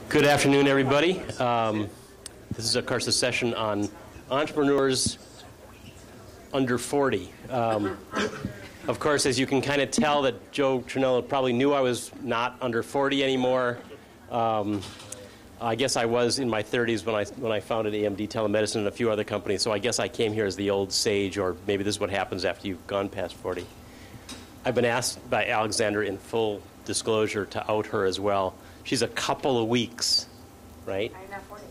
Good afternoon, everybody. This is, of course, a session on entrepreneurs under 40. Of course, as you can kind of tell that Joe Trinello probably knew I was not under 40 anymore. I guess I was in my 30s when I founded AMD Telemedicine and a few other companies, so I guess I came here as the old sage, or maybe this is what happens after you've gone past 40. I've been asked by Alexandra in full disclosure to out her as well. She's a couple of weeks, right? I'm not 40.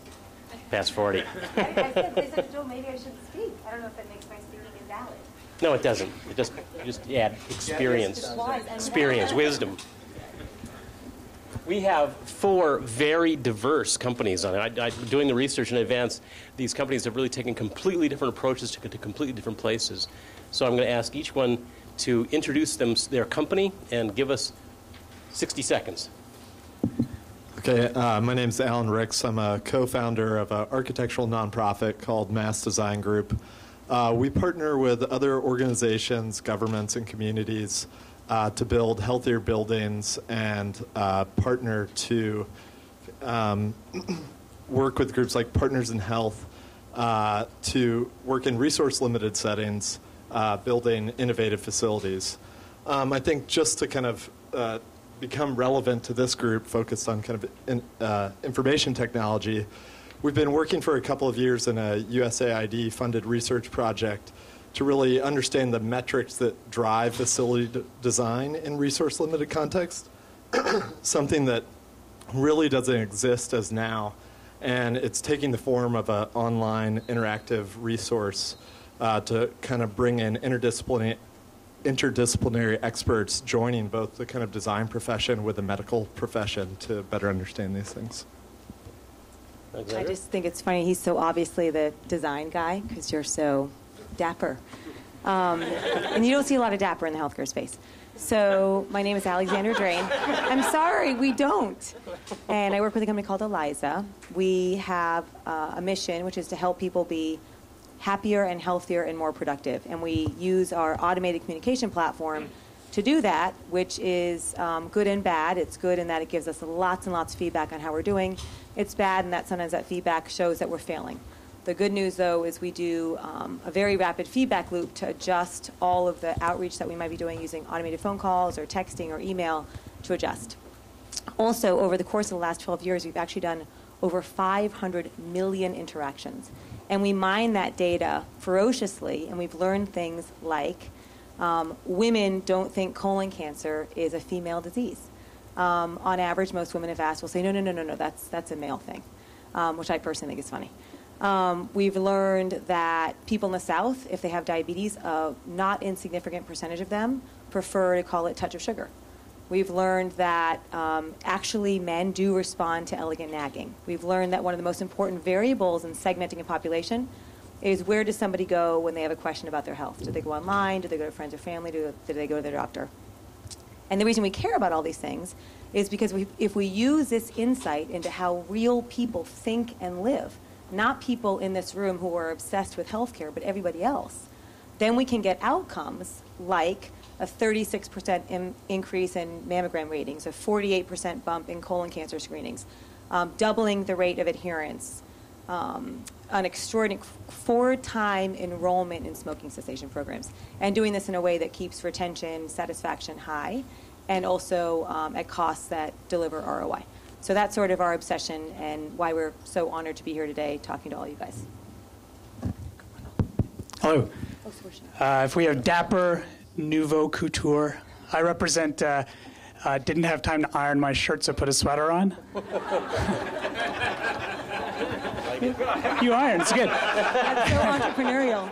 Past 40. I said, Joe, maybe I should speak. I don't know if that makes my speaking invalid. No, it doesn't. It just add experience, wisdom. We have 4 very diverse companies on it. Doing the research in advance, these companies have really taken completely different approaches to completely different places. So I'm going to ask each one to introduce their company and give us 60 seconds. Okay, my name's Alan Ricks. I'm a co-founder of an architectural nonprofit called Mass Design Group. We partner with other organizations, governments, and communities to build healthier buildings and partner to work with groups like Partners in Health to work in resource-limited settings, building innovative facilities. I think just to kind of become relevant to this group focused on kind of information technology, we've been working for a couple of years in a USAID-funded research project to really understand the metrics that drive facility design in resource-limited context, something that really doesn't exist as now. And it's taking the form of an online interactive resource to kind of bring in interdisciplinary experts joining both the kind of design profession with the medical profession to better understand these things. I just think it's funny. He's so obviously the design guy because you're so dapper. And you don't see a lot of dapper in the healthcare space. So my name is Alexandra Drane. I'm sorry, we don't. And I work with a company called Eliza. We have a mission, which is to help people be happier and healthier and more productive. And we use our automated communication platform to do that, which is good and bad. It's good in that it gives us lots and lots of feedback on how we're doing. It's bad in that sometimes that feedback shows that we're failing. The good news, though, is we do a very rapid feedback loop to adjust all of the outreach that we might be doing using automated phone calls or texting or email to adjust. Also, over the course of the last 12 years, we've actually done over 500 million interactions. And we mine that data ferociously, and we've learned things like women don't think colon cancer is a female disease. On average, most women, if asked, will say, no, that's a male thing, which I personally think is funny. We've learned that people in the South, if they have diabetes, a not insignificant percentage of them prefer to call it touch of sugar. We've learned that actually men do respond to elegant nagging. We've learned that one of the most important variables in segmenting a population is where does somebody go when they have a question about their health? Do they go online? Do they go to friends or family? Do they go to their doctor? And the reason we care about all these things is because if we use this insight into how real people think and live, not people in this room who are obsessed with healthcare, but everybody else, then we can get outcomes like a 36% increase in mammogram ratings, a 48% bump in colon cancer screenings, doubling the rate of adherence, an extraordinary 4-time enrollment in smoking cessation programs, and doing this in a way that keeps retention, satisfaction high, and also at costs that deliver ROI. So that's sort of our obsession and why we're so honored to be here today talking to all you guys. Hello. If we have Dapper, Nouveau Couture, I represent, didn't have time to iron my shirt, so put a sweater on. You iron, it's good. That's so entrepreneurial.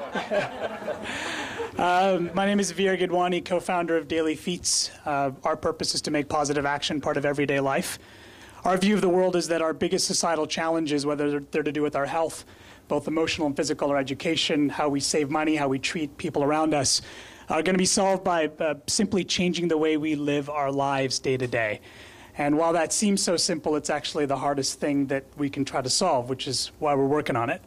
My name is Veer, Gidwaney, co-founder of DailyFeats. Our purpose is to make positive action part of everyday life. Our view of the world is that our biggest societal challenges, whether they're to do with our health, both emotional and physical, or education, how we save money, how we treat people around us, are going to be solved by simply changing the way we live our lives day to day. And while that seems so simple, it's actually the hardest thing that we can try to solve, which is why we're working on it.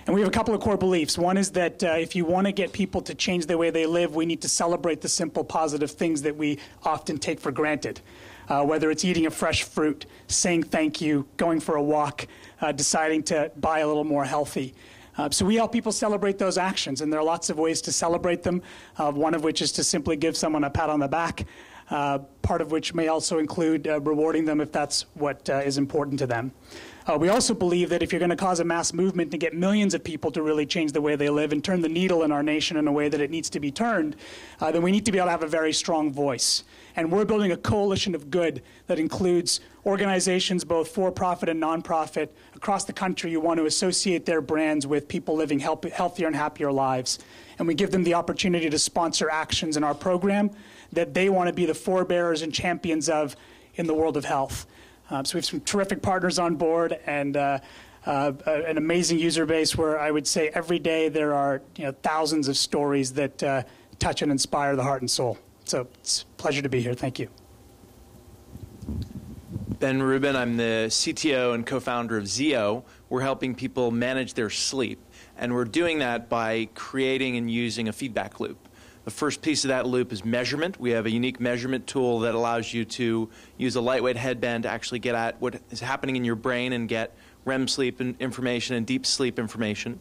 And we have a couple of core beliefs. One is that if you want to get people to change the way they live, we need to celebrate the simple positive things that we often take for granted. whether it's eating a fresh fruit, saying thank you, going for a walk, deciding to buy a little more healthy. So we help people celebrate those actions, and there are lots of ways to celebrate them, one of which is to simply give someone a pat on the back, part of which may also include rewarding them if that's what is important to them. We also believe that if you're going to cause a mass movement and get millions of people to really change the way they live and turn the needle in our nation in a way that it needs to be turned, then we need to be able to have a very strong voice. And we're building a coalition of good that includes organizations, both for-profit and non-profit, across the country who want to associate their brands with people living healthier and happier lives. And we give them the opportunity to sponsor actions in our program that they want to be the forebearers and champions of in the world of health. So we have some terrific partners on board and an amazing user base where I would say every day there are thousands of stories that touch and inspire the heart and soul. So it's a pleasure to be here. Thank you. Ben Rubin, I'm the CTO and co-founder of Zio. We're helping people manage their sleep, and we're doing that by creating and using a feedback loop. The first piece of that loop is measurement. We have a unique measurement tool that allows you to use a lightweight headband to actually get at what is happening in your brain and get REM sleep information and deep sleep information.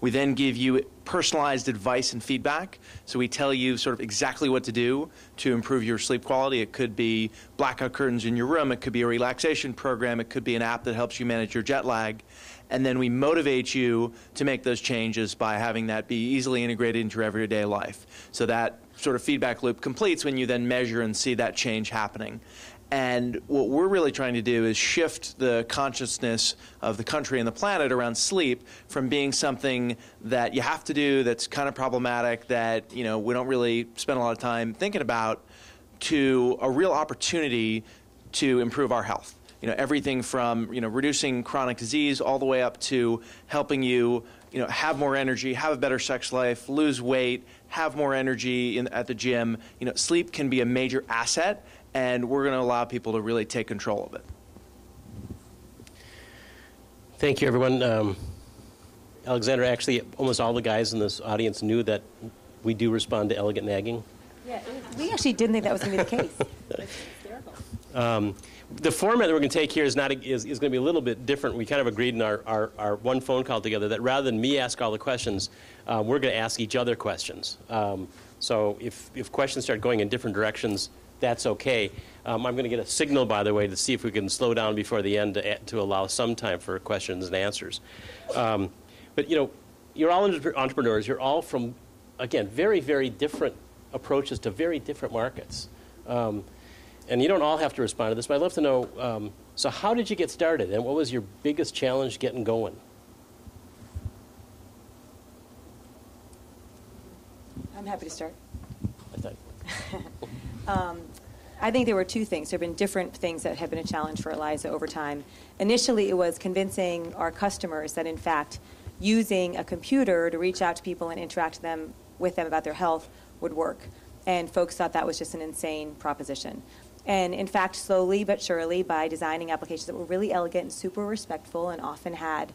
We then give you personalized advice and feedback. So we tell you sort of exactly what to do to improve your sleep quality. It could be blackout curtains in your room. It could be a relaxation program. It could be an app that helps you manage your jet lag. And then we motivate you to make those changes by having that be easily integrated into your everyday life. So that sort of feedback loop completes when you then measure and see that change happening. And what we're really trying to do is shift the consciousness of the country and the planet around sleep from being something that you have to do, that's kind of problematic, that we don't really spend a lot of time thinking about, to a real opportunity to improve our health. Everything from reducing chronic disease all the way up to helping you have more energy, have a better sex life, lose weight, have more energy at the gym. Sleep can be a major asset, and we're going to allow people to really take control of it. Thank you, everyone. Alexandra, actually, almost all the guys in this audience knew that we do respond to elegant nagging. Yeah, we actually didn't think that was going to be the case. It's hysterical. The format that we're going to take here is going to be a little bit different. We kind of agreed in our one phone call together that rather than me ask all the questions, we're going to ask each other questions. So if questions start going in different directions, that's okay. I'm going to get a signal, by the way, to see if we can slow down before the end to allow some time for questions and answers. But you're all entrepreneurs. You're all from, again, very, very different approaches to very different markets. And you don't all have to respond to this, but I'd love to know, so how did you get started, and what was your biggest challenge getting going? I'm happy to start. I thought. I think there were two things. There have been different things that have been a challenge for Eliza over time. Initially, it was convincing our customers that, in fact, using a computer to reach out to people and interact with them about their health would work. And folks thought that was just an insane proposition. And in fact, slowly but surely, by designing applications that were really elegant and super respectful and often had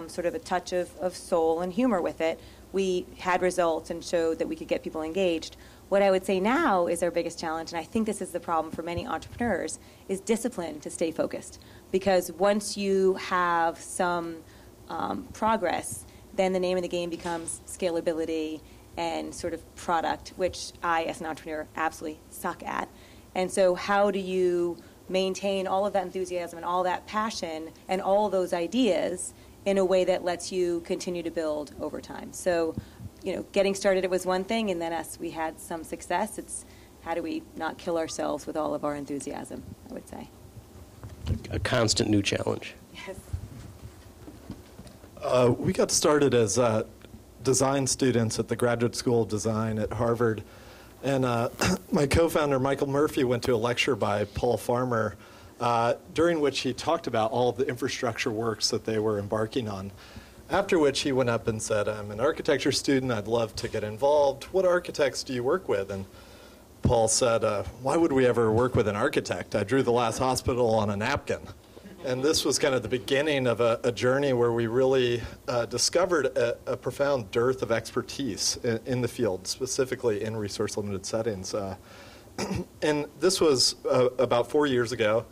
sort of a touch of soul and humor with it, we had results and showed that we could get people engaged. What I would say now is our biggest challenge, and I think this is the problem for many entrepreneurs, is discipline to stay focused. Because once you have some progress, then the name of the game becomes scalability and sort of product, which I, as an entrepreneur, absolutely suck at. And so how do you maintain all of that enthusiasm and all that passion and all those ideas in a way that lets you continue to build over time? So, getting started, it was one thing, and then as we had some success, it's how do we not kill ourselves with all of our enthusiasm, I would say. A constant new challenge. Yes. We got started as design students at the Graduate School of Design at Harvard. And my co-founder, Michael Murphy, went to a lecture by Paul Farmer, during which he talked about all of the infrastructure works that they were embarking on. After which he went up and said, I'm an architecture student, I'd love to get involved. What architects do you work with? And Paul said, why would we ever work with an architect? I drew the last hospital on a napkin. And this was kind of the beginning of a journey where we really discovered a profound dearth of expertise in the field, specifically in resource-limited settings. And this was about 4 years ago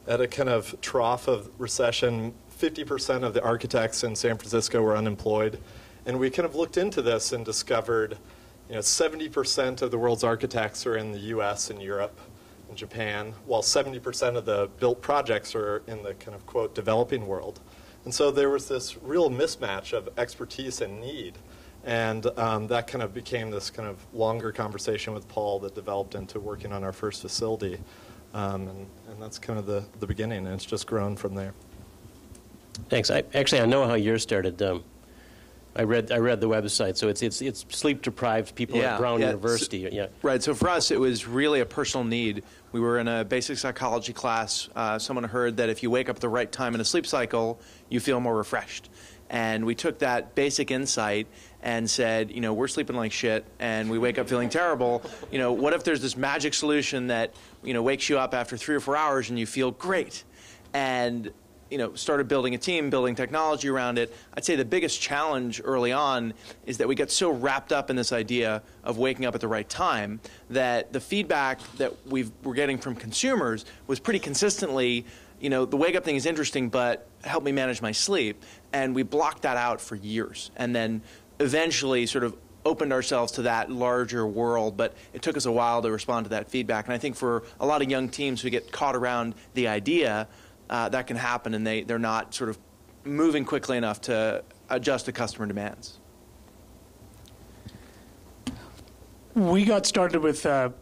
at a kind of trough of recession. 50% of the architects in San Francisco were unemployed. And we kind of looked into this and discovered 70% of the world's architects are in the US and Europe and Japan, while 70% of the built projects are in the kind of, quote, developing world. And so there was this real mismatch of expertise and need. And that kind of became this kind of longer conversation with Paul that developed into working on our first facility. And that's kind of the beginning, and it's just grown from there. Thanks. I know how yours started. I read the website, so it's sleep deprived people at Brown University. So, right. So for us, it was really a personal need. We were in a basic psychology class. Someone heard that if you wake up at the right time in a sleep cycle, you feel more refreshed. And we took that basic insight and said, we're sleeping like shit, and we wake up feeling terrible. What if there's this magic solution that wakes you up after 3 or 4 hours and you feel great? And started building a team, building technology around it. I'd say the biggest challenge early on is that we got so wrapped up in this idea of waking up at the right time that the feedback that we're getting from consumers was pretty consistently, the wake up thing is interesting, but help me manage my sleep. And we blocked that out for years, and then eventually sort of opened ourselves to that larger world, but it took us a while to respond to that feedback. And I think for a lot of young teams who get caught around the idea, that can happen, and they're not sort of moving quickly enough to adjust to customer demands. We got started with a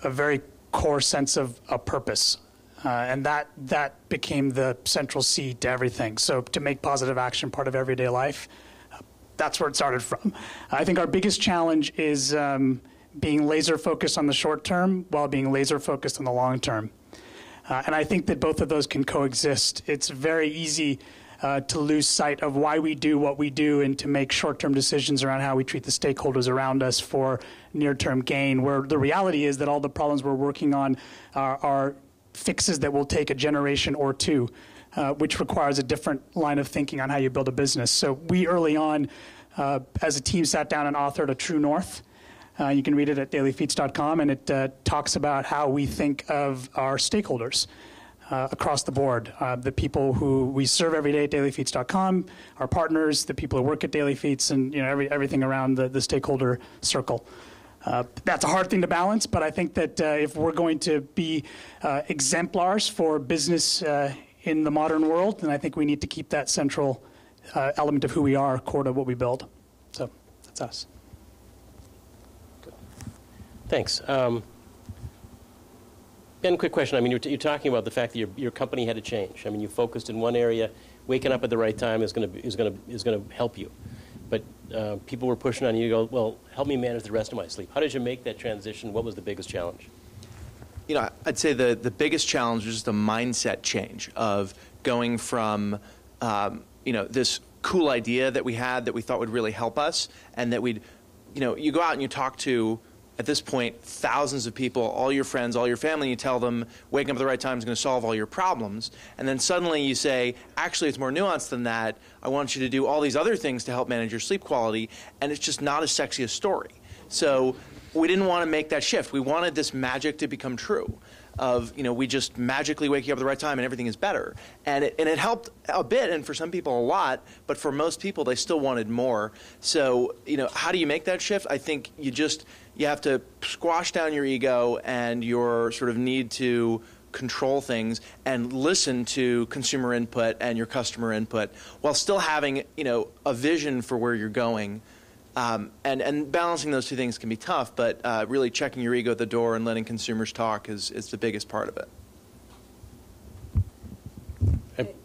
very core sense of a purpose, and that became the central seed to everything. So to make positive action part of everyday life, that's where it started from. I think our biggest challenge is being laser focused on the short term while being laser focused on the long term. And I think that both of those can coexist. It's very easy to lose sight of why we do what we do and to make short-term decisions around how we treat the stakeholders around us for near-term gain, where the reality is that all the problems we're working on are fixes that will take a generation or two, which requires a different line of thinking on how you build a business. So we early on, as a team, sat down and authored a True North. You can read it at DailyFeats.com, and it talks about how we think of our stakeholders across the board. The people who we serve every day at DailyFeats.com, our partners, the people who work at DailyFeats, and everything around the stakeholder circle. That's a hard thing to balance, but I think that if we're going to be exemplars for business in the modern world, then I think we need to keep that central element of who we are core to what we build. So that's us. Thanks. Ben, quick question. I mean, you're talking about the fact that your company had to change. I mean, you focused in one area. Waking up at the right time is going to help you. But people were pushing on you to go, well, help me manage the rest of my sleep. How did you make that transition? What was the biggest challenge? I'd say the biggest challenge was just a mindset change of going from, this cool idea that we had that we thought would really help us, and that we'd, you go out and you talk to, at this point, thousands of people, all your friends, all your family, you tell them waking up at the right time is going to solve all your problems. And then suddenly you say, actually, it's more nuanced than that. I want you to do all these other things to help manage your sleep quality. And it's just not as sexy a story. So we didn't want to make that shift. We wanted this magic to become true of, we just magically wake you up at the right time and everything is better. And it helped a bit, and for some people a lot, but for most people, they still wanted more. So, how do you make that shift? I think you have to squash down your ego and your sort of need to control things and listen to consumer input and your customer input while still having, a vision for where you're going. And balancing those two things can be tough, but really checking your ego at the door and letting consumers talk is the biggest part of it.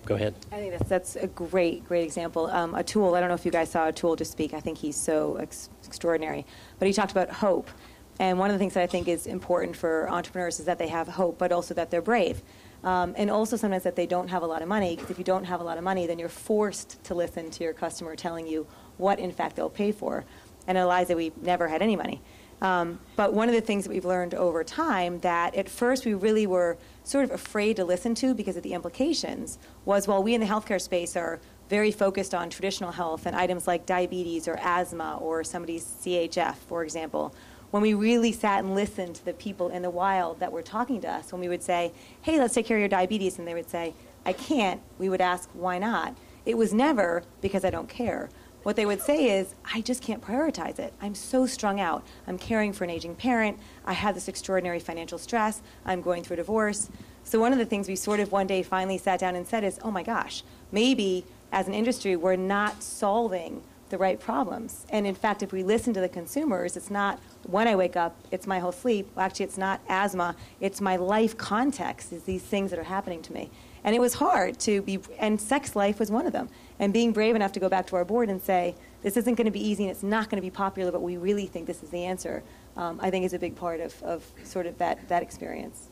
Go ahead. I think that's a great example. A tool, I don't know if you guys saw a tool just speak. I think he's so extraordinary. But he talked about hope. And one of the things that I think is important for entrepreneurs is that they have hope, but also that they're brave. And also sometimes that they don't have a lot of money, because if you don't have a lot of money, then you're forced to listen to your customer telling you what, in fact, they'll pay for. And Eliza, we never had any money. But one of the things that we've learned over time that at first we really were sort of afraid to listen to because of the implications was, while we in the healthcare space are very focused on traditional health and items like diabetes or asthma or somebody's CHF, for example, when we really sat and listened to the people in the wild that were talking to us, when we would say, hey, let's take care of your diabetes, and they would say, I can't, we would ask, why not? It was never because I don't care. What they would say is, I just can't prioritize it. I'm so strung out. I'm caring for an aging parent. I have this extraordinary financial stress. I'm going through a divorce. So one of the things we sort of one day finally sat down and said is, oh my gosh, maybe as an industry we're not solving the right problems. And in fact, if we listen to the consumers, it's not when I wake up, it's my whole sleep. Well, actually, it's not asthma. It's my life context, is these things that are happening to me. And it was hard to be, and sex life was one of them. And being brave enough to go back to our board and say, this isn't going to be easy and it's not going to be popular, but we really think this is the answer, I think is a big part of sort of that experience.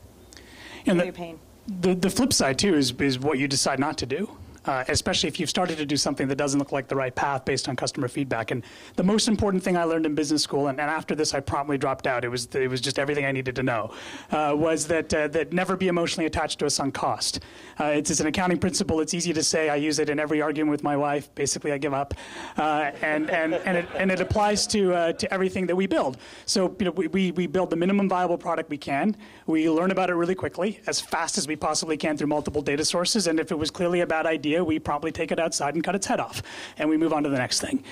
And your pain. The flip side, too, is what you decide not to do. Especially if you've started to do something that doesn't look like the right path based on customer feedback. And the most important thing I learned in business school, and after this I promptly dropped out, it was just everything I needed to know, was that never be emotionally attached to a sunk cost. It's an accounting principle. It's easy to say. I use it in every argument with my wife. Basically, I give up. And it applies to everything that we build. So we build the minimum viable product we can. We learn about it really quickly, as fast as we possibly can through multiple data sources. And if it was clearly a bad idea, we promptly take it outside and cut its head off, and we move on to the next thing.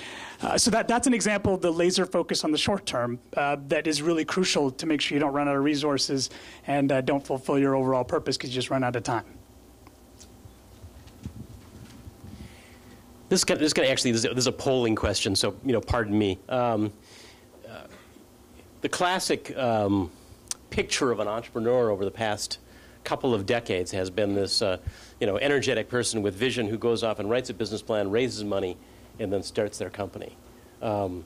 So that's an example of the laser focus on the short term that is really crucial to make sure you don't run out of resources and don't fulfill your overall purpose because you just run out of time. This is a polling question, so pardon me. The classic picture of an entrepreneur over the past couple of decades has been this energetic person with vision who goes off and writes a business plan, raises money, and then starts their company. How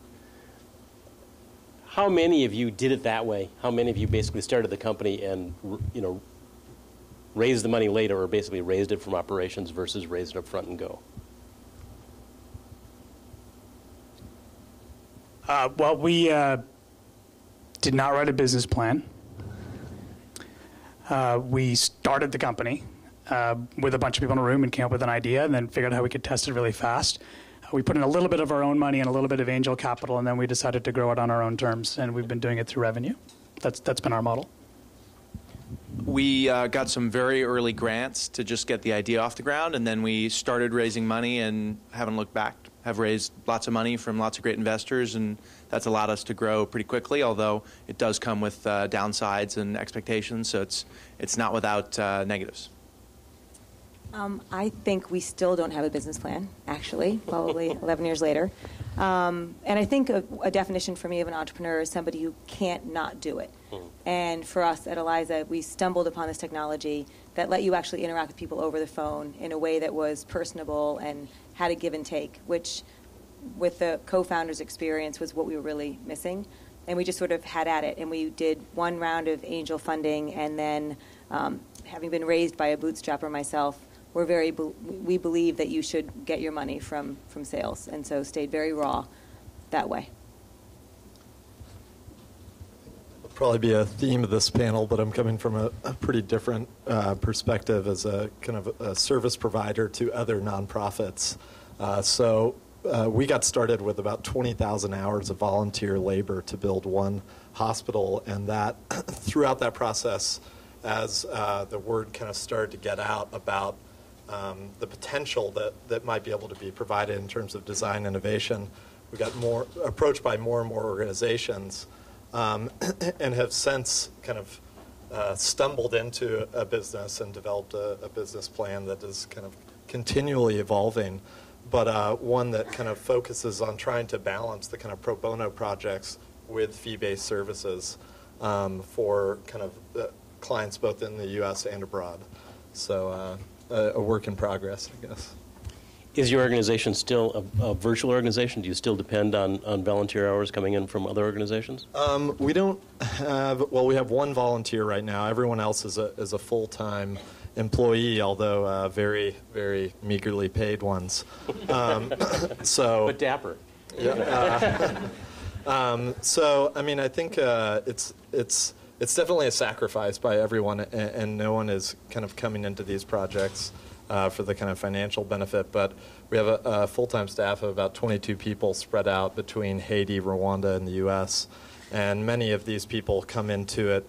many of you did it that way? How many of you basically started the company and raised the money later, or basically raised it from operations versus raised it up front and go? Well, we did not write a business plan. We started the company with a bunch of people in a room and came up with an idea and then figured out how we could test it really fast. We put in a little bit of our own money and a little bit of angel capital, and then we decided to grow it on our own terms, and we've been doing it through revenue. That's been our model. We got some very early grants to just get the idea off the ground, and then we started raising money and haven't looked back. Have raised lots of money from lots of great investors, and that's allowed us to grow pretty quickly, although it does come with downsides and expectations, so it's not without negatives. I think we still don't have a business plan, actually, probably 11 years later. And I think a definition for me of an entrepreneur is somebody who can't not do it. And for us at Eliza, we stumbled upon this technology that let you actually interact with people over the phone in a way that was personable and had a give and take, which with the co-founders' experience was what we were really missing. And we just sort of had at it. And we did one round of angel funding, and then having been raised by a bootstrapper myself, we believe that you should get your money from sales, and so stayed very raw that way. It'll probably be a theme of this panel, but I'm coming from a pretty different perspective as a kind of a service provider to other nonprofits. So we got started with about 20,000 hours of volunteer labor to build one hospital, and that throughout that process, as the word kind of started to get out about the potential that might be able to be provided in terms of design innovation, we got more approached by more and more organizations, and have since kind of stumbled into a business and developed a business plan that is kind of continually evolving, but one that kind of focuses on trying to balance the kind of pro bono projects with fee-based services for kind of clients both in the U.S. and abroad. So a work in progress, I guess. Is your organization still a virtual organization? Do you still depend on volunteer hours coming in from other organizations? We don't have, well, we have one volunteer right now. Everyone else is a full-time employee, although very, very meagerly paid ones. But dapper. Yeah. So, I mean, I think it's definitely a sacrifice by everyone, and no one is kind of coming into these projects for the kind of financial benefit. But we have a full-time staff of about 22 people spread out between Haiti, Rwanda, and the U.S. And many of these people come into it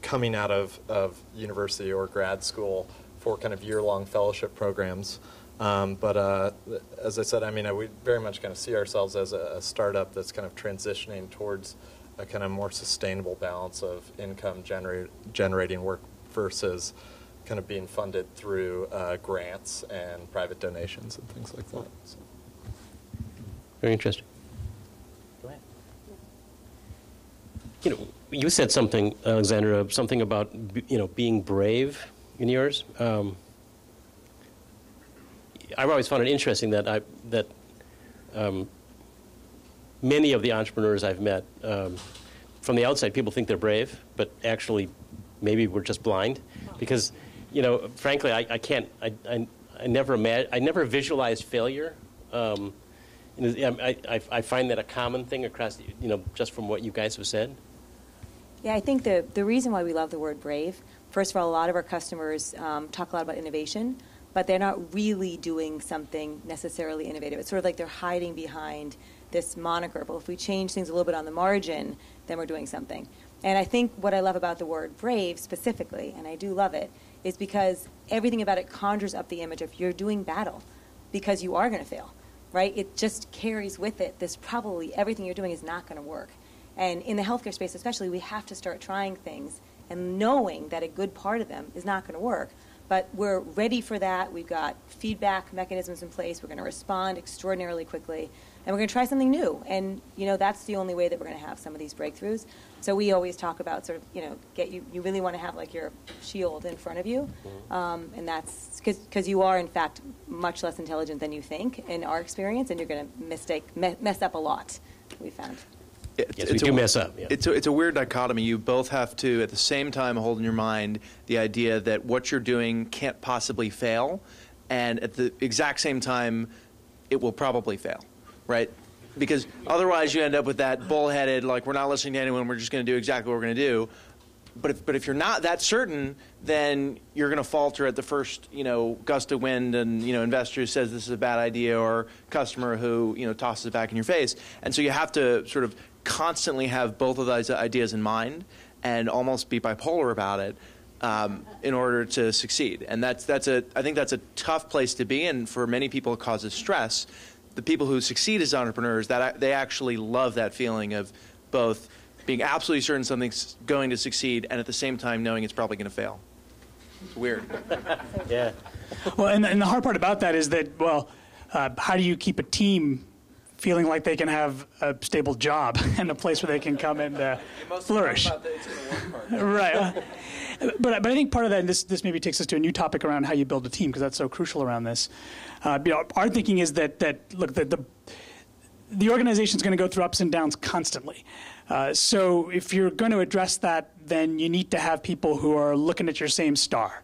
coming out of university or grad school for kind of year-long fellowship programs. But as I said, I mean, we very much kind of see ourselves as a startup that's kind of transitioning towards a kind of more sustainable balance of income generating work versus kind of being funded through grants and private donations and things like that. So. Very interesting. Go ahead. You know, you said something, Alexandra, something about being brave in yours. I've always found it interesting that many of the entrepreneurs I've met, from the outside, people think they're brave, but actually, maybe we're just blind, because, frankly, I never visualized failure. I find that a common thing across, just from what you guys have said. Yeah, I think the reason why we love the word brave, first of all, a lot of our customers talk a lot about innovation, but they're not really doing something necessarily innovative. It's sort of like they're hiding behind this moniker. But if we change things a little bit on the margin, then we're doing something. And I think what I love about the word brave specifically, and I do love it, is because everything about it conjures up the image of you're doing battle because you are going to fail, right? It just carries with it this probably everything you're doing is not going to work. And in the healthcare space especially, we have to start trying things and knowing that a good part of them is not going to work. But we're ready for that. We've got feedback mechanisms in place. We're going to respond extraordinarily quickly. And we're going to try something new. And, that's the only way that we're going to have some of these breakthroughs. So we always talk about sort of, you really want to have like your shield in front of you. And that's because you are, in fact, much less intelligent than you think in our experience. And you're going to mess up a lot, we found. Yes, we do mess up. Yeah. It's a weird dichotomy. You both have to, at the same time, hold in your mind the idea that what you're doing can't possibly fail, and at the exact same time, it will probably fail, right? Because otherwise you end up with that bullheaded, like, we're not listening to anyone, we're just going to do exactly what we're going to do. But if you're not that certain, then you're going to falter at the first, gust of wind, and investor who says this is a bad idea, or customer who tosses it back in your face. And so you have to sort of constantly have both of those ideas in mind and almost be bipolar about it in order to succeed. And I think that's a tough place to be, and for many people it causes stress. The people who succeed as entrepreneurs, they actually love that feeling of both being absolutely certain something's going to succeed and at the same time knowing it's probably going to fail. It's weird. Yeah. Well, and the hard part about that is that, how do you keep a team feeling like they can have a stable job and a place where they can come and flourish? Right. But I think part of that, and this maybe takes us to a new topic around how you build a team, because that's so crucial around this. Our thinking is that look, the organization is going to go through ups and downs constantly. So if you're going to address that, then you need to have people who are looking at your same star.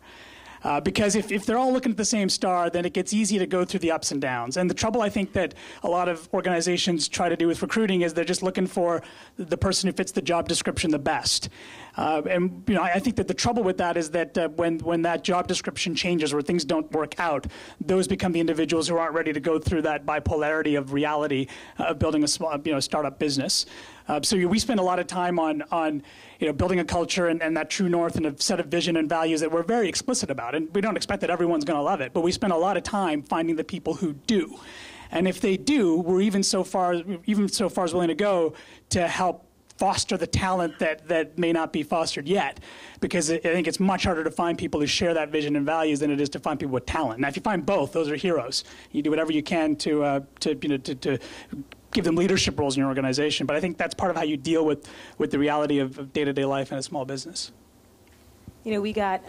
Because if they're all looking at the same star, then it gets easy to go through the ups and downs. And the trouble I think that a lot of organizations try to do with recruiting is they're just looking for the person who fits the job description the best. And I think that the trouble with that is that when that job description changes or things don't work out, those become the individuals who aren't ready to go through that bipolarity of reality of building a small, startup business. So we spend a lot of time on building a culture and that true north and a set of vision and values that we're very explicit about. And we don't expect that everyone's going to love it, but we spend a lot of time finding the people who do. And if they do, we're even so far as willing to go to help foster the talent that may not be fostered yet, because I think it's much harder to find people who share that vision and values than it is to find people with talent. Now, if you find both, those are heroes. You do whatever you can to give them leadership roles in your organization. But I think that's part of how you deal with the reality of day-to-day life in a small business. We got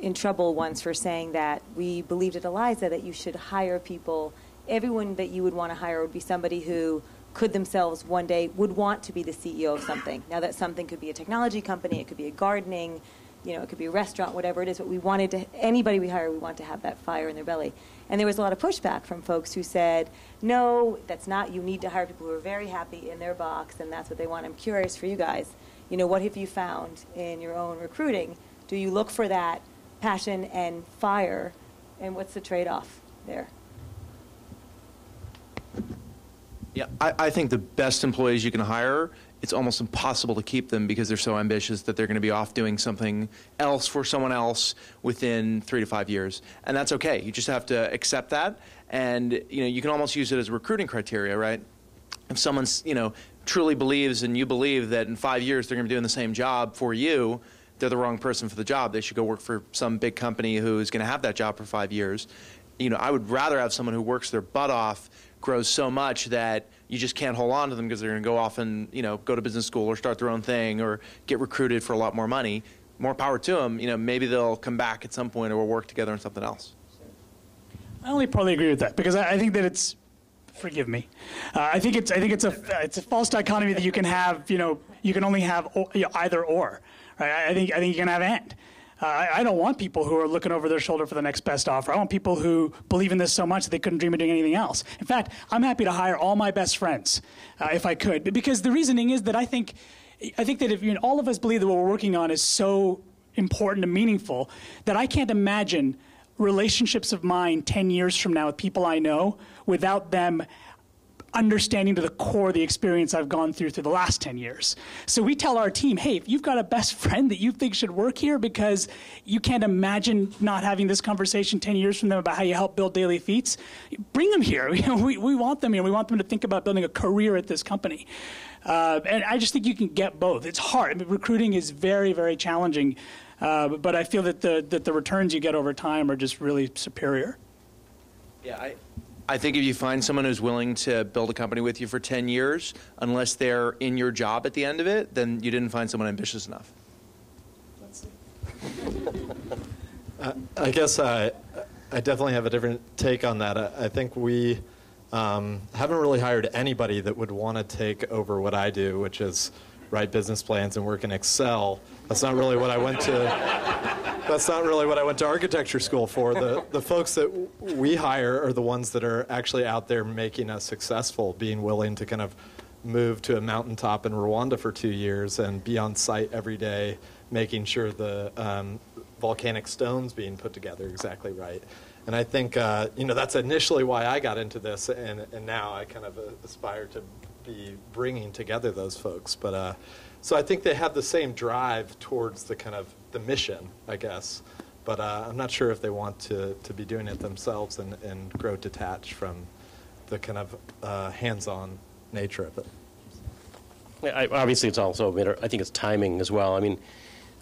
in trouble once for saying that we believed at Eliza that you should hire people. Everyone that you would want to hire would be somebody who could themselves one day would want to be the CEO of something. Now that something could be a technology company, it could be a gardening, it could be a restaurant, whatever it is. But we wanted to, anybody we hire, we want to have that fire in their belly. And there was a lot of pushback from folks who said, no, that's not, you need to hire people who are very happy in their box, and that's what they want. I'm curious for you guys, what have you found in your own recruiting? Do you look for that passion and fire, and what's the trade-off there? Yeah, I think the best employees you can hire, it's almost impossible to keep them because they're so ambitious that they're going to be off doing something else for someone else within 3 to 5 years. And that's okay. You just have to accept that. And, you can almost use it as a recruiting criteria, right? If someone's, truly believes and you believe that in 5 years they're going to be doing the same job for you, they're the wrong person for the job. They should go work for some big company who's going to have that job for 5 years. I would rather have someone who works their butt off, grows so much that you just can't hold on to them because they're going to go off and go to business school or start their own thing or get recruited for a lot more money. More power to them. Maybe they'll come back at some point or we'll work together on something else. I only partly agree with that because I think that it's, forgive me, I think it's a false dichotomy that you can have. You can only have either or. Right? I think you can have and. I don't want people who are looking over their shoulder for the next best offer. I want people who believe in this so much that they couldn't dream of doing anything else. In fact, I'm happy to hire all my best friends if I could, because the reasoning is that I think that if all of us believe that what we're working on is so important and meaningful that I can't imagine relationships of mine 10 years from now with people I know without them understanding to the core the experience I've gone through the last 10 years. So we tell our team, hey, if you've got a best friend that you think should work here because you can't imagine not having this conversation 10 years from them about how you help build DailyFeats, bring them here. We want them here. We want them to think about building a career at this company. And I just think you can get both. It's hard. I mean, recruiting is very, very challenging. But I feel that the returns you get over time are just really superior. Yeah, I think if you find someone who's willing to build a company with you for 10 years, unless they're in your job at the end of it, then you didn't find someone ambitious enough. Let's see. I guess I definitely have a different take on that. I think we haven't really hired anybody that would want to take over what I do, which is write business plans and work in Excel. That's not really what I went to. That's not really what I went to architecture school for. The folks that we hire are the ones that are actually out there making us successful, being willing to kind of move to a mountaintop in Rwanda for 2 years and be on site every day, making sure the volcanic stone's being put together exactly right. And I think that's initially why I got into this, and now I kind of aspire to be bringing together those folks. But so I think they have the same drive towards the kind of the mission, I guess. But I'm not sure if they want to be doing it themselves and grow detached from the kind of hands-on nature of it. Obviously, it's also, I think it's timing as well. I mean,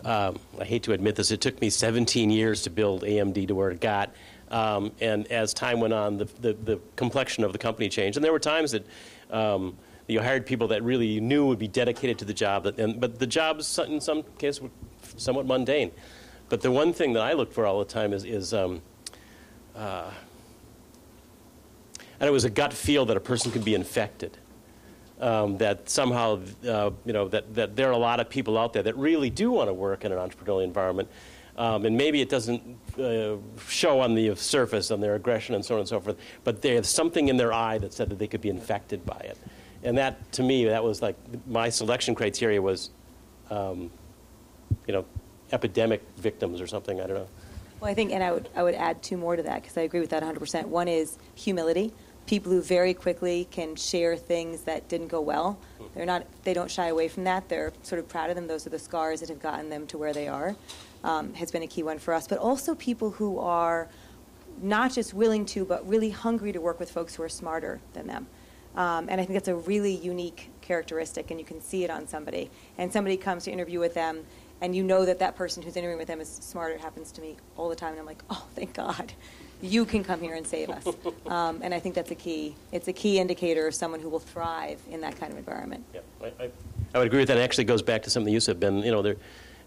I hate to admit this, it took me 17 years to build AMD to where it got. And as time went on, the complexion of the company changed. And there were times that you hired people that really you knew would be dedicated to the job, but the jobs in some cases were somewhat mundane. But the one thing that I look for all the time is and it was a gut feel that a person could be infected. That somehow, that there are a lot of people out there that really do want to work in an entrepreneurial environment. And maybe it doesn't show on the surface, on their aggression and so on and so forth, but there's something in their eye that said that they could be infected by it. And that, to me, that was like my selection criteria was, epidemic victims or something. I don't know. Well, I think, and I would add two more to that because I agree with that 100%. One is humility. People who very quickly can share things that didn't go well. They don't shy away from that. They're sort of proud of them. Those are the scars that have gotten them to where they are. Has been a key one for us. But also people who are not just willing to, but really hungry to work with folks who are smarter than them. And I think that's a really unique characteristic, and you can see it on somebody. And somebody comes to interview with them, and you know that person who's interviewing with them is smarter. It happens to me all the time, and I'm like, oh, thank God. You can come here and save us. And I think that's a key. It's a key indicator of someone who will thrive in that kind of environment. Yeah, I would agree with that. It actually goes back to something you said, Ben.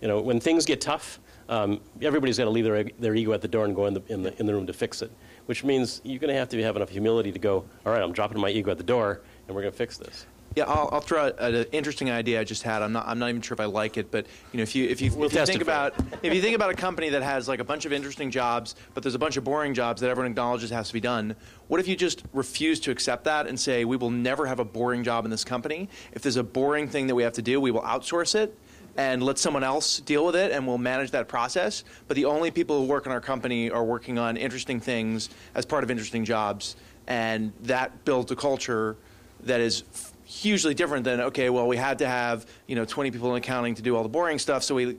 When things get tough, everybody's got to leave their ego at the door and go in the room to fix it, which means you're going to have enough humility to go, all right, I'm dropping my ego at the door, and we're going to fix this. Yeah, I'll throw out an interesting idea I just had. I'm not even sure if I like it, but if you think about a company that has like a bunch of interesting jobs, but there's a bunch of boring jobs that everyone acknowledges has to be done. What if you just refuse to accept that and say we will never have a boring job in this company? If there's a boring thing that we have to do, we will outsource it and let someone else deal with it, and we'll manage that process. But the only people who work in our company are working on interesting things as part of interesting jobs, and that builds a culture that is hugely different than, okay, well, we had to have 20 people in accounting to do all the boring stuff, so we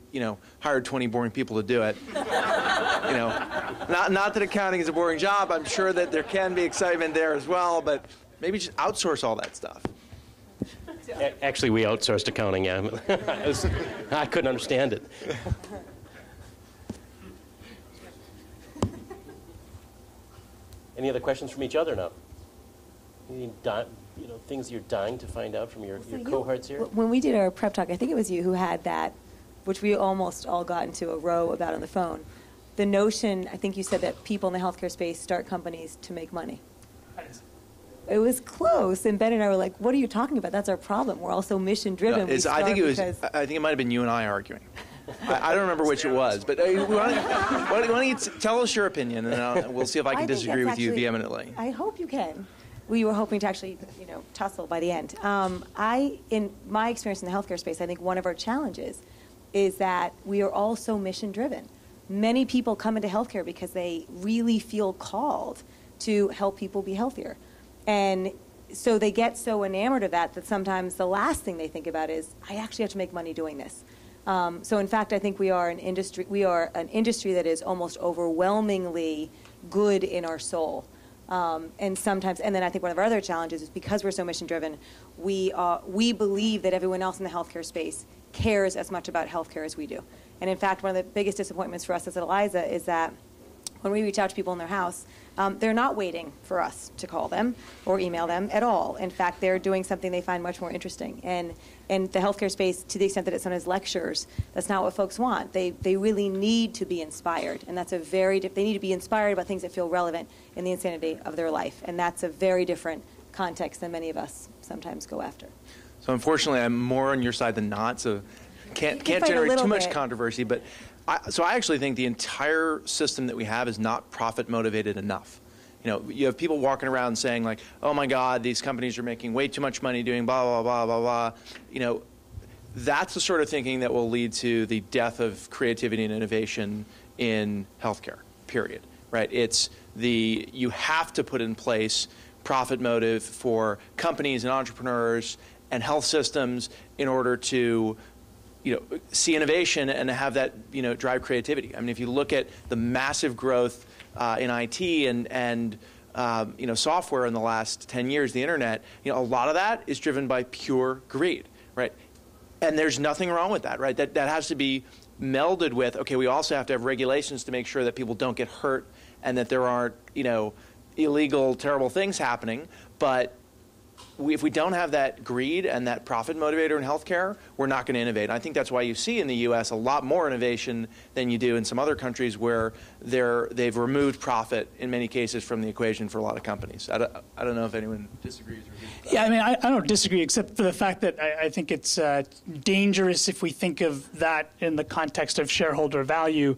hired 20 boring people to do it. Not that accounting is a boring job. I'm sure that there can be excitement there as well, but maybe just outsource all that stuff. Actually, we outsourced accounting. Yeah, I couldn't understand it. Any other questions from each other now? Any things you're dying to find out from your cohorts here? When we did our prep talk, I think it was you who had that, which we almost all got into a row about on the phone. The notion, I think you said that people in the healthcare space start companies to make money. It was close, and Ben and I were like, "What are you talking about? That's our problem. We're all so mission-driven." No, I think it might have been you and I arguing. I don't remember which it was, but why don't you tell us your opinion, and we'll see if I can disagree with you vehemently. I hope you can. We were hoping to actually, tussle by the end. In my experience in the healthcare space, I think one of our challenges is that we are all so mission-driven. Many people come into healthcare because they really feel called to help people be healthier. And so they get so enamored of that sometimes the last thing they think about is, I actually have to make money doing this. So in fact, I think we are an industry that is almost overwhelmingly good in our soul. And then I think one of our other challenges is because we're so mission driven, we believe that everyone else in the healthcare space cares as much about healthcare as we do. And in fact, one of the biggest disappointments for us as at Eliza is that when we reach out to people in their house, they're not waiting for us to call them or email them at all. In fact, they're doing something they find much more interesting. And in the healthcare space, to the extent that it's known as lectures, that's not what folks want. They really need to be inspired. And that's they need to be inspired about things that feel relevant in the insanity of their life. And that's a very different context than many of us sometimes go after. So unfortunately, I'm more on your side than not, so can't generate too much controversy, but so I actually think the entire system that we have is not profit motivated enough. You have people walking around saying like, oh my God, these companies are making way too much money doing blah, blah, blah, blah, blah. That's the sort of thinking that will lead to the death of creativity and innovation in healthcare, period, right? You have to put in place profit motive for companies and entrepreneurs and health systems in order to see innovation and have that, drive creativity. I mean, if you look at the massive growth in IT and software in the last 10 years, the internet, a lot of that is driven by pure greed, right? And there's nothing wrong with that, right? That has to be melded with, okay, we also have to have regulations to make sure that people don't get hurt and that there aren't, illegal, terrible things happening. But if we don't have that greed and that profit motivator in healthcare, we're not going to innovate. And I think that's why you see in the U.S. a lot more innovation than you do in some other countries where they've removed profit in many cases from the equation for a lot of companies. I don't know if anyone disagrees. Yeah, I mean, I don't disagree, except for the fact that I think it's dangerous if we think of that in the context of shareholder value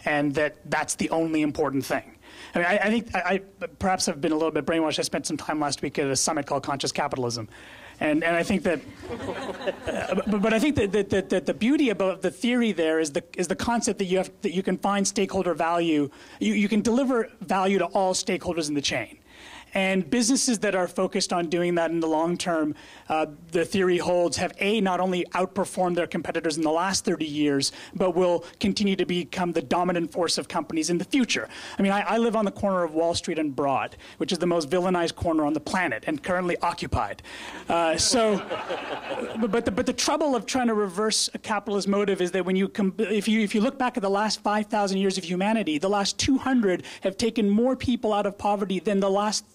and that's the only important thing. I mean, I think I perhaps have been a little bit brainwashed. I spent some time last week at a summit called Conscious Capitalism. And I think that, but I think that the beauty about the theory there is the concept that you can find stakeholder value. You can deliver value to all stakeholders in the chain. And businesses that are focused on doing that in the long term, the theory holds, have not only outperformed their competitors in the last 30 years, but will continue to become the dominant force of companies in the future. I mean, I live on the corner of Wall Street and Broad, which is the most villainized corner on the planet and currently occupied. But the trouble of trying to reverse a capitalist motive is that when if you look back at the last 5,000 years of humanity, the last 200 have taken more people out of poverty than the last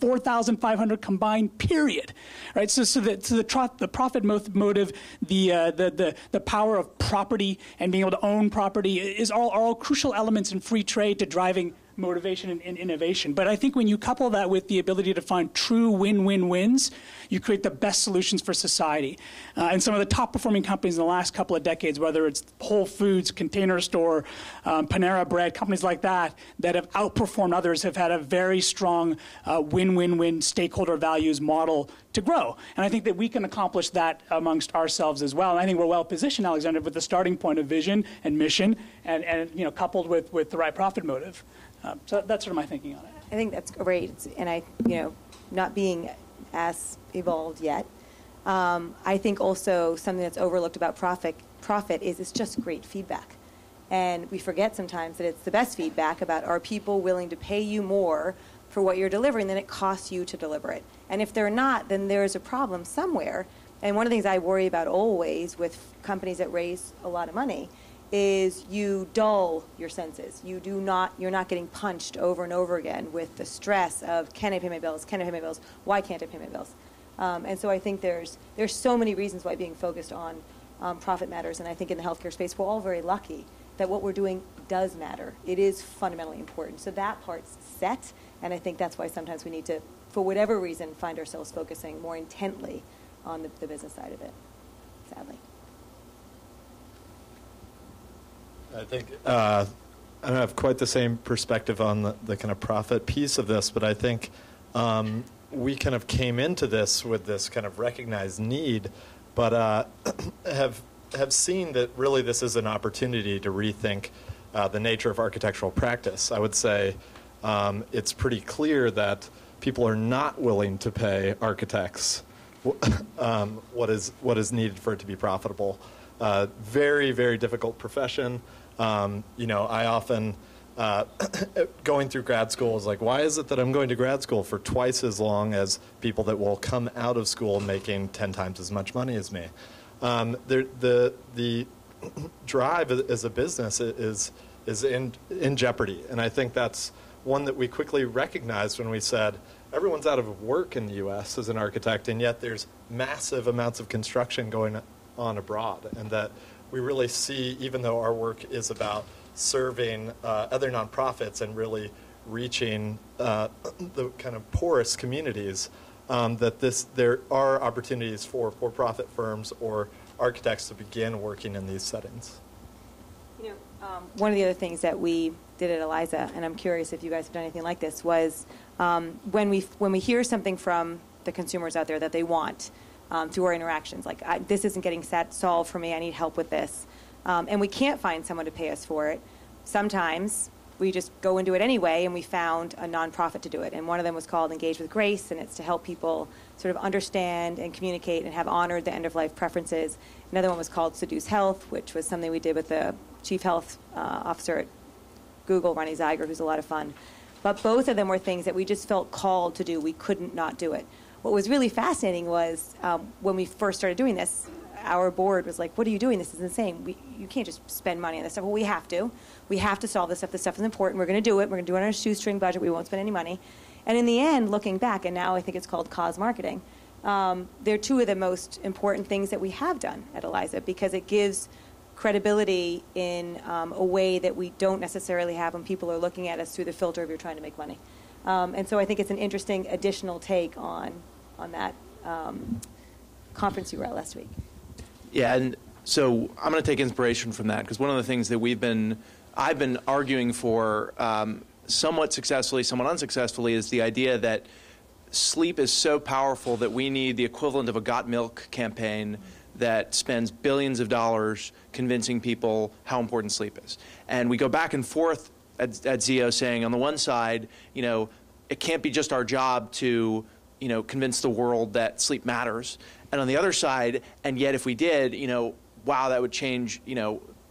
4,500 combined, period, right? So the profit motive, the power of property and being able to own property are all crucial elements in free trade to driving motivation and innovation. But I think when you couple that with the ability to find true win-win-wins, you create the best solutions for society. And some of the top performing companies in the last couple of decades, whether it's Whole Foods, Container Store, Panera Bread, companies like that have outperformed others, have had a very strong win-win-win stakeholder values model to grow. And I think that we can accomplish that amongst ourselves as well. And I think we're well positioned, Alexandra, with the starting point of vision and mission and coupled with the right profit motive. So that's sort of my thinking on it. I think that's great. And not being as evolved yet. I think also something that's overlooked about profit is it's just great feedback. And we forget sometimes that it's the best feedback about, are people willing to pay you more for what you're delivering than it costs you to deliver it? And if they're not, then there's a problem somewhere. And one of the things I worry about always with companies that raise a lot of money is you dull your senses. You're not getting punched over and over again with the stress of, can I pay my bills? Can I pay my bills? Why can't I pay my bills? And so I think there's so many reasons why being focused on profit matters. And I think in the healthcare space, we're all very lucky that what we're doing does matter. It is fundamentally important. So that part's set, and I think that's why sometimes we need to, for whatever reason, find ourselves focusing more intently on the business side of it, sadly. I think I don't have quite the same perspective on the kind of profit piece of this, but I think we kind of came into this with this kind of recognized need, but have seen that really this is an opportunity to rethink the nature of architectural practice. I would say it's pretty clear that people are not willing to pay architects what is needed for it to be profitable. Very, very difficult profession. I often, going through grad school is like, why is it that I'm going to grad school for twice as long as people that will come out of school making 10 times as much money as me? The drive as a business is in jeopardy, and I think that's one that we quickly recognized when we said everyone's out of work in the U.S. as an architect, and yet there's massive amounts of construction going on abroad, and that we really see, even though our work is about serving other nonprofits and really reaching the kind of poorest communities, that there are opportunities for for-profit firms or architects to begin working in these settings. One of the other things that we did at Eliza, and I'm curious if you guys have done anything like this, was when we hear something from the consumers out there that they want through our interactions, like this isn't getting solved for me, I need help with this, and we can't find someone to pay us for it. Sometimes we just go and do it anyway, and we found a nonprofit to do it. And one of them was called Engage with Grace, and it's to help people sort of understand and communicate and have honored the end-of-life preferences. Another one was called Seduce Health, which was something we did with the Chief Health Officer at Google, Ronnie Zeiger, who's a lot of fun. But both of them were things that we just felt called to do. We couldn't not do it. What was really fascinating was when we first started doing this, our board was like, what are you doing? This is insane. You can't just spend money on this stuff. Well, we have to. We have to solve this stuff. This stuff is important. We're going to do it. We're going to do it on a shoestring budget. We won't spend any money. And in the end, looking back, and now I think it's called cause marketing, they're two of the most important things that we have done at Eliza, because it gives credibility in a way that we don't necessarily have when people are looking at us through the filter of you're trying to make money. And so I think it's an interesting additional take on that conference you were at last week. Yeah, and so I'm going to take inspiration from that, because one of the things that I've been arguing for somewhat successfully, somewhat unsuccessfully, is the idea that sleep is so powerful that we need the equivalent of a Got Milk campaign that spends billions of dollars convincing people how important sleep is. And we go back and forth at Zio saying, on the one side, it can't be just our job to convince the world that sleep matters. And on the other side, and yet if we did, wow, that would change,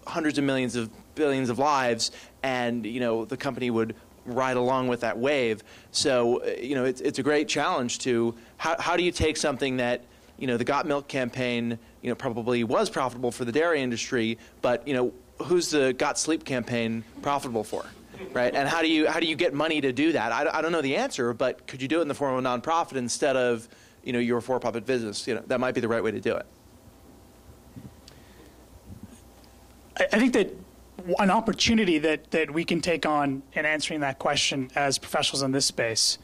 hundreds of millions of billions of lives, and, the company would ride along with that wave. So, it's a great challenge to, how do you take something that, the Got Milk campaign, probably was profitable for the dairy industry, but, who's the Got Sleep campaign profitable for? Right, and how do you get money to do that? I don't know the answer, but could you do it in the form of a nonprofit instead of your for-profit business? That might be the right way to do it. I think that an opportunity that we can take on in answering that question as professionals in this space,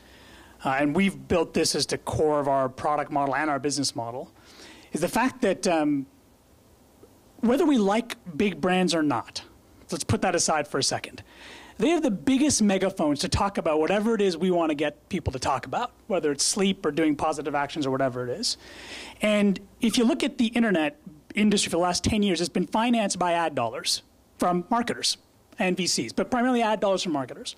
and we've built this as the core of our product model and our business model, is the fact that whether we like big brands or not, let's put that aside for a second, they have the biggest megaphones to talk about whatever it is we want to get people to talk about, whether it's sleep or doing positive actions or whatever it is. And if you look at the internet industry for the last 10 years, it's been financed by ad dollars from marketers. and VCs, but primarily ad dollars from marketers.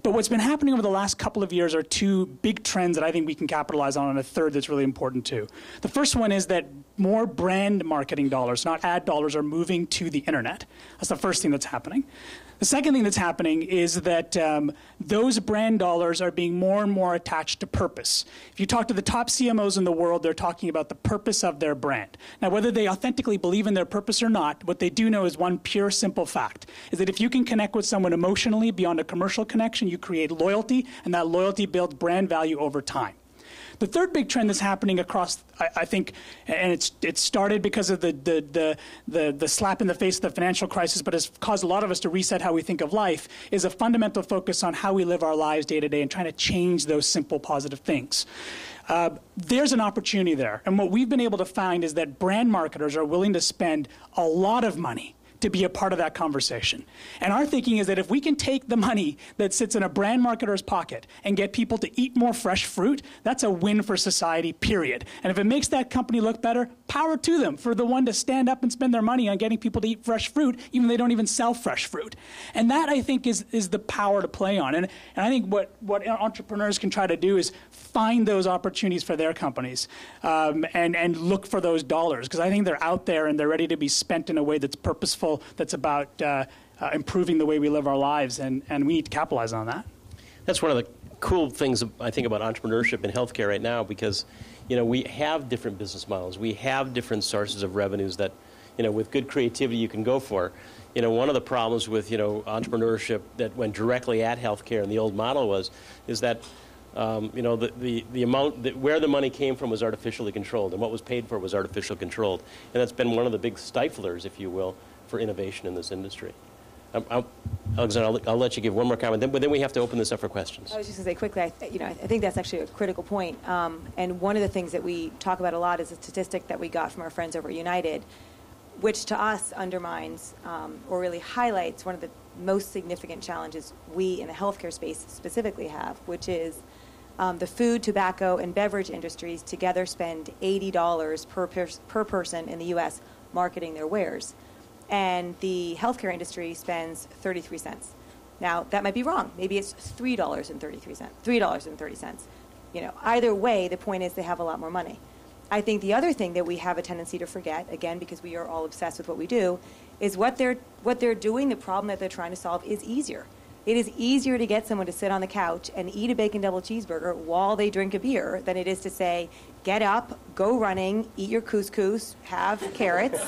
But what's been happening over the last couple of years are two big trends that I think we can capitalize on, and a third that's really important too. The first one is that more brand marketing dollars, not ad dollars, are moving to the internet. That's the first thing that's happening. The second thing that's happening is that those brand dollars are being more and more attached to purpose. If you talk to the top CMOs in the world, they're talking about the purpose of their brand. Now, whether they authentically believe in their purpose or not, what they do know is one pure, simple fact, is that if you can connect with someone emotionally beyond a commercial connection, you create loyalty, and that loyalty builds brand value over time. The third big trend that's happening across, I think, and it started because of the slap in the face of the financial crisis, but has caused a lot of us to reset how we think of life, is a fundamental focus on how we live our lives day to day and trying to change those simple positive things. There's an opportunity there. And what we've been able to find is that brand marketers are willing to spend a lot of money to be a part of that conversation. And our thinking is that if we can take the money that sits in a brand marketer's pocket and get people to eat more fresh fruit, that's a win for society, period. And if it makes that company look better, power to them for the one to stand up and spend their money on getting people to eat fresh fruit, even if they don't even sell fresh fruit. And that, I think, is the power to play on. And I think what entrepreneurs can try to do is find those opportunities for their companies and look for those dollars, because I think they're out there and they're ready to be spent in a way that's purposeful, that's about improving the way we live our lives, and we need to capitalize on that. That's one of the cool things I think about entrepreneurship in healthcare right now, because we have different business models. We have different sources of revenues that, with good creativity you can go for. One of the problems with, entrepreneurship that went directly at healthcare and the old model is that, the amount, where the money came from was artificially controlled, and what was paid for was artificially controlled. And that's been one of the big stiflers, if you will, for innovation in this industry. Alexandra, I'll let you give one more comment, but then we have to open this up for questions. I was just going to say quickly, I think that's actually a critical point. And one of the things that we talk about a lot is a statistic that we got from our friends over at United, which to us undermines or really highlights one of the most significant challenges we in the healthcare space specifically have, which is the food, tobacco, and beverage industries together spend $80 per person in the U.S. marketing their wares. And the healthcare industry spends 33 cents. Now, that might be wrong. Maybe it's $3.30. Either way, the point is they have a lot more money. I think the other thing that we have a tendency to forget, again, because we are all obsessed with what we do, is what they're doing, the problem that they're trying to solve is easier. It is easier to get someone to sit on the couch and eat a bacon double cheeseburger while they drink a beer than it is to say, get up, go running, eat your couscous, have carrots,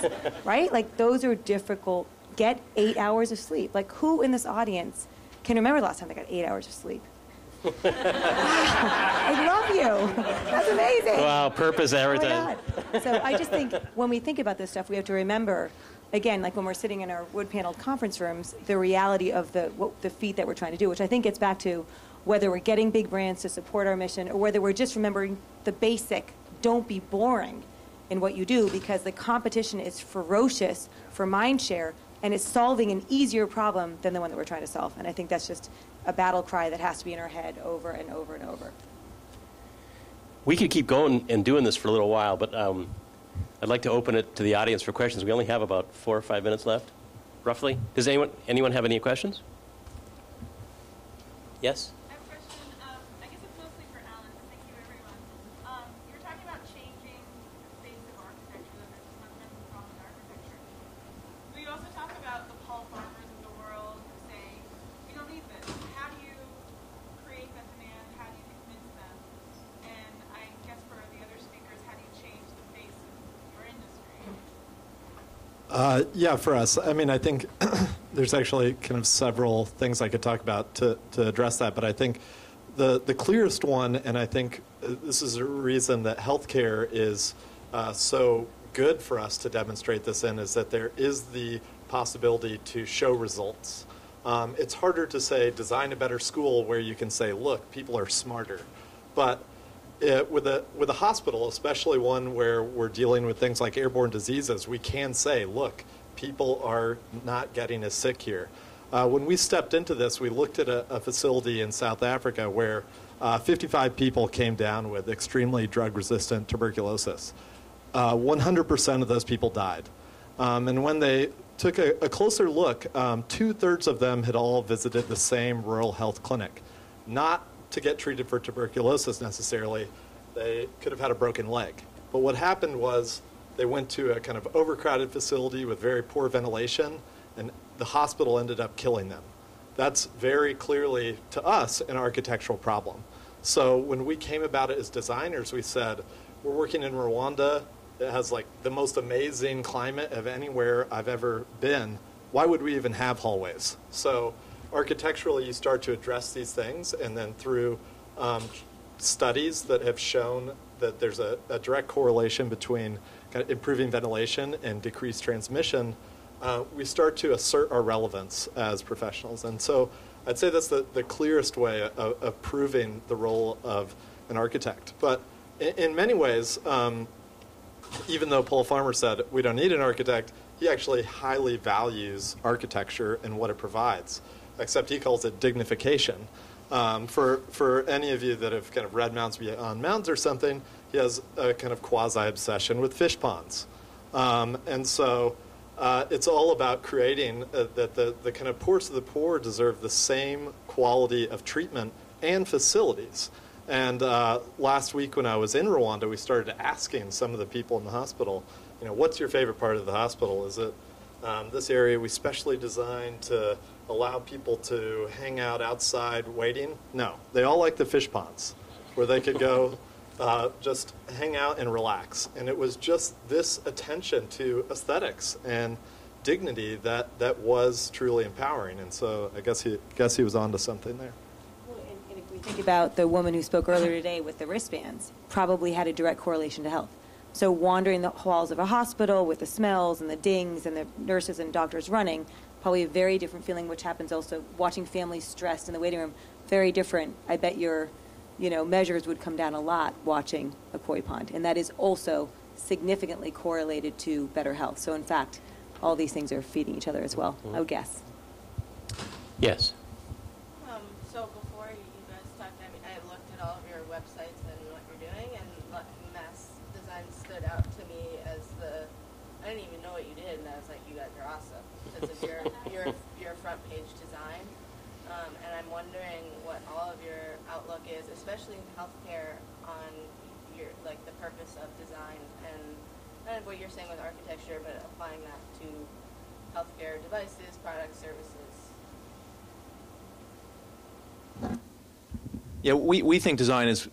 right? Like, those are difficult. Get 8 hours of sleep. Like, who in this audience can remember the last time they got 8 hours of sleep? I love you. That's amazing. Wow, purpose every time. Oh my God. So I just think when we think about this stuff, we have to remember, again, like when we're sitting in our wood-paneled conference rooms, the reality of the feat that we're trying to do, which I think gets back to whether we're getting big brands to support our mission or whether we're just remembering the basic, don't be boring in what you do, because the competition is ferocious for mind share and is solving an easier problem than the one that we're trying to solve. And I think that's just a battle cry that has to be in our head over and over and over. We could keep going and doing this for a little while, but I'd like to open it to the audience for questions. We only have about 4 or 5 minutes left, roughly. Does anyone have any questions? Yes? I have a question. I guess it's mostly for Alan. Thank you, everyone. You were talking about changing the face of architecture, that there's fundamental problem with architecture. But you also talk about the Paul Farmers of the world saying, we don't need this. How do you create that demand? How do you convince them? And I guess for the other speakers, how do you change the face of your industry? Yeah, for us, I mean, I think there's actually kind of several things I could talk about to address that, but I think the clearest one, and I think this is a reason that healthcare is so good for us to demonstrate this in, is that there is the possibility to show results. It's harder to say, design a better school, where you can say, look, people are smarter. But with a hospital, especially one where we're dealing with things like airborne diseases, we can say, look, people are not getting as sick here. When we stepped into this, we looked at a facility in South Africa where 55 people came down with extremely drug-resistant tuberculosis. 100% of those people died. And when they took a closer look, 2/3 of them had all visited the same rural health clinic, not to get treated for tuberculosis necessarily. They could have had a broken leg. But what happened was they went to a kind of overcrowded facility with very poor ventilation, and the hospital ended up killing them. That's very clearly, to us, an architectural problem. So when we came about it as designers, we said, we're working in Rwanda. It has like the most amazing climate of anywhere I've ever been. Why would we even have hallways? So architecturally, you start to address these things, and then through studies that have shown that there's a direct correlation between kind of improving ventilation and decreased transmission, we start to assert our relevance as professionals. And so I'd say that's the clearest way of proving the role of an architect. But in many ways, even though Paul Farmer said we don't need an architect, he actually highly values architecture and what it provides, except he calls it dignification. For any of you that have kind of read Mounds Beyond Mounds or something, he has a kind of quasi-obsession with fish ponds. And so it's all about creating that the kind of poorest of the poor deserve the same quality of treatment and facilities. And last week when I was in Rwanda, we started asking some of the people in the hospital, what's your favorite part of the hospital? Is it this area we specially designed to allow people to hang out outside waiting? No, they all like the fish ponds where they could go just hang out and relax. And it was just this attention to aesthetics and dignity that was truly empowering. And so I guess he was onto something there. Well, and if we think about the woman who spoke earlier today with the wristbands, probably had a direct correlation to health. So wandering the halls of a hospital with the smells and the dings and the nurses and doctors running, probably a very different feeling, which happens also watching families stressed in the waiting room. Very different. I bet your measures would come down a lot watching a koi pond. And that is also significantly correlated to better health. So in fact, all these things are feeding each other as well, I would guess. Yes. So before you guys talked, I looked at all of your websites and what you're doing, and mass design stood out to me as I didn't even know what you did, and I was like, you guys are awesome because of your front page design. And I'm wondering what all of your outlook is, especially in healthcare, on the purpose of design and kind of what you're saying with architecture, but applying that to healthcare devices, products, services. Yeah, we think design is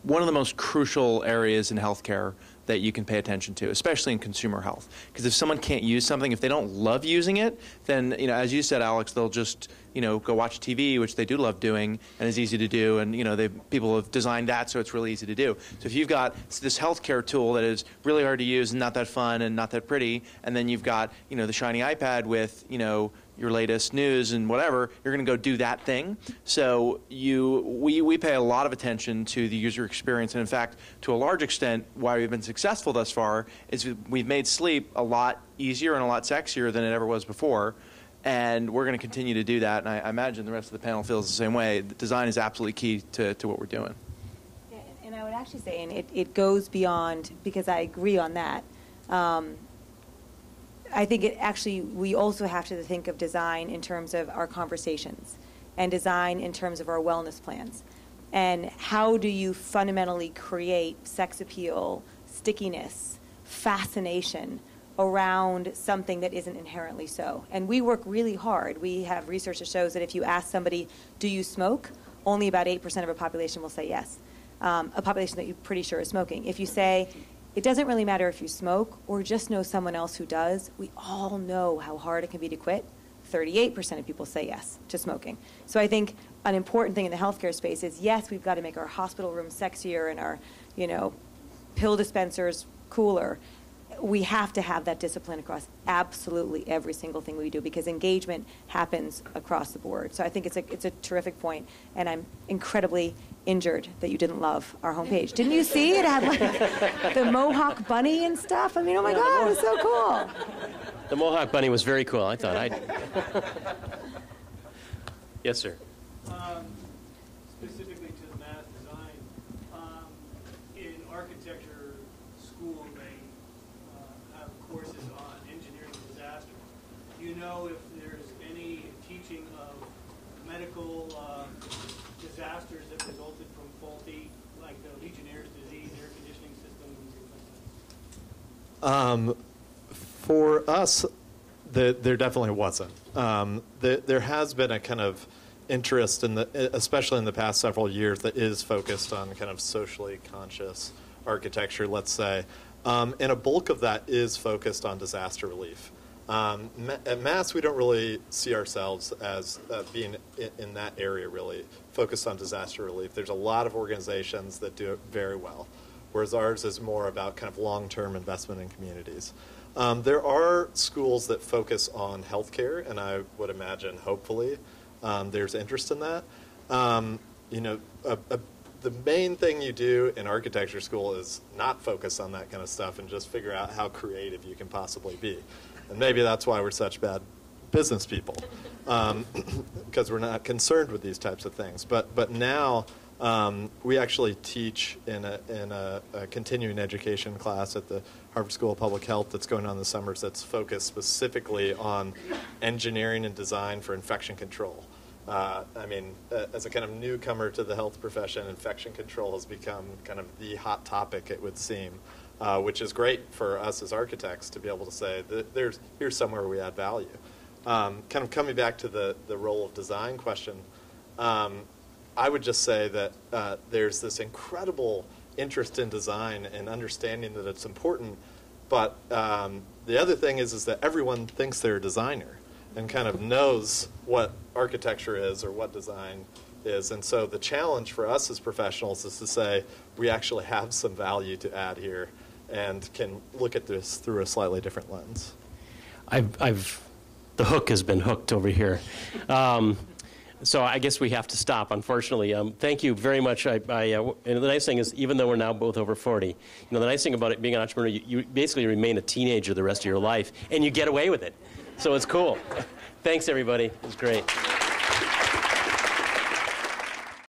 one of the most crucial areas in healthcare that you can pay attention to, especially in consumer health. Because if someone can't use something, if they don't love using it, then, as you said, Alex, they'll just, go watch TV, which they do love doing and is easy to do. And, people have designed that, so it's really easy to do. So if you've got this healthcare tool that is really hard to use and not that fun and not that pretty, and then you've got, the shiny iPad with, your latest news and whatever, you're going to go do that thing. So we pay a lot of attention to the user experience. And in fact, to a large extent, why we've been successful thus far is we've made sleep a lot easier and a lot sexier than it ever was before. And we're going to continue to do that. And I imagine the rest of the panel feels the same way. Design is absolutely key to what we're doing. Yeah, and I would actually say, and it goes beyond, because I agree on that, I think we also have to think of design in terms of our conversations and design in terms of our wellness plans. And how do you fundamentally create sex appeal, stickiness, fascination around something that isn't inherently so? And we work really hard. We have research that shows that if you ask somebody, do you smoke? Only about 8% of a population will say yes. A population that you're pretty sure is smoking. If you say, it doesn't really matter if you smoke or just know someone else who does, we all know how hard it can be to quit. 38% of people say yes to smoking. So I think an important thing in the healthcare space is, yes, we've got to make our hospital rooms sexier and our, pill dispensers cooler. We have to have that discipline across absolutely every single thing we do, because engagement happens across the board. So I think it's a terrific point, and I'm incredibly injured that you didn't love our homepage. Didn't you see it had like the Mohawk bunny and stuff? I mean, oh my God, it was so cool. The Mohawk bunny was very cool. I thought Yes, sir. Specifically to the math design, in architecture school, they have courses on engineering disasters. medical disasters that resulted from faulty, like the Legionnaire's disease, air conditioning systems, and things like that? For us, there definitely wasn't. There has been a kind of interest especially in the past several years, that is focused on kind of socially conscious architecture, let's say, and a bulk of that is focused on disaster relief. At Mass, we don't really see ourselves as being in that area, really focused on disaster relief. There's a lot of organizations that do it very well, whereas ours is more about kind of long-term investment in communities. There are schools that focus on healthcare, and I would imagine, hopefully, there's interest in that. The main thing you do in architecture school is not focus on that kind of stuff and just figure out how creative you can possibly be. And maybe that's why we're such bad business people, because we're not concerned with these types of things. But now we actually teach in a continuing education class at the Harvard School of Public Health that's going on in the summers, that's focused specifically on engineering and design for infection control. As a kind of newcomer to the health profession, infection control has become kind of the hot topic, it would seem, which is great for us as architects to be able to say that here's somewhere we add value. Kind of coming back to the role of design question, I would just say that there's this incredible interest in design and understanding that it's important, but the other thing is that everyone thinks they're a designer and kind of knows what architecture is or what design is. And so the challenge for us as professionals is to say we actually have some value to add here and can look at this through a slightly different lens. The hook has been hooked over here. So I guess we have to stop, unfortunately. Thank you very much. And the nice thing is, even though we're now both over 40, the nice thing about it being an entrepreneur, you basically remain a teenager the rest of your life, and you get away with it. So it's cool. Thanks, everybody. It was great.